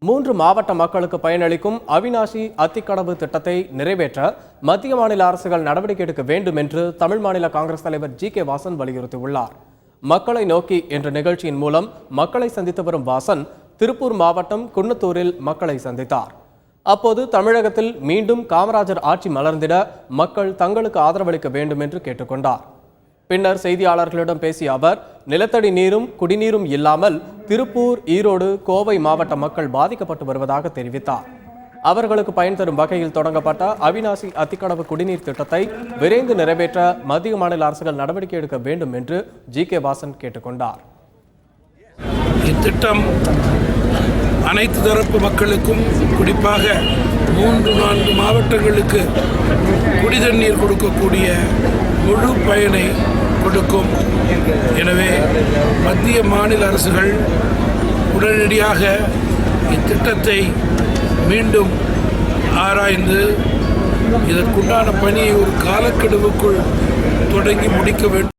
3 மாவட்ட மக்களுக்கு பயனளிக்கும் அவிநாசி அத்திக்கடவு திட்டத்தை நிறைவேற்ற மத்திய மாநில அரசுகள் நடவடிக்கை எடுக்க வேண்டும் என்று தமிழ் மாநில காங்கிரஸ் தலைவர் ஜி.கே. வாசன் வலியுறுத்தியுள்ளார். மக்களை நோக்கி என்ற நிகழ்ச்சியின் மூலம் மக்களை சந்தித்து வரும் வாசன் திருப்பூர் மாவட்டம் குன்னத்தூரில் மக்களை சந்தித்தார். அப்போது தமிழகத்தில் மீண்டும் காமராஜர் ஆட்சி மலர்ந்திட மக்கள் தங்களுக்கு ஆதரவளிக்க வேண்டும் என்று கேட்டுக்கொண்டார். பின்னர் செய்தியாளர்களிடம் பேசிய அவர், நிலத்தடி நீரும் குடிநீரும் இல்லாமல் திருப்பூர், ஈரோடு, கோவை மாவட்ட மக்கள் பாதிக்கப்பட்டு வருவதாக தெரிவித்தார். அவர்களுக்கு பயன் தரும் வகையில் தொடங்கப்பட்ட அவிநாசி அத்திக்கடவு குடிநீர் திட்டத்தை விரைந்து நிறைவேற்ற மத்திய மாநில அரசுகள் நடவடிக்கை எடுக்க வேண்டும் என்று ஜி.கே. வாசன் கேட்டுக்கொண்டார். இத்திட்டம் அனைத்து தரப்பு மக்களுக்கும், குறிப்பாக 3-4 மாவட்டங்களுக்கு குடிதண்ணீர் கொடுக்கக்கூடிய முழு பயனை கொடுக்கும். எனவே மத்திய மாநில அரசுகள் உடனடியாக இத்திட்டத்தை மீண்டும் ஆராய்ந்து இதற்குண்டான பணியை ஒரு காலக்கெடுவுக்குள் தொடங்கி முடிக்க வேண்டும்.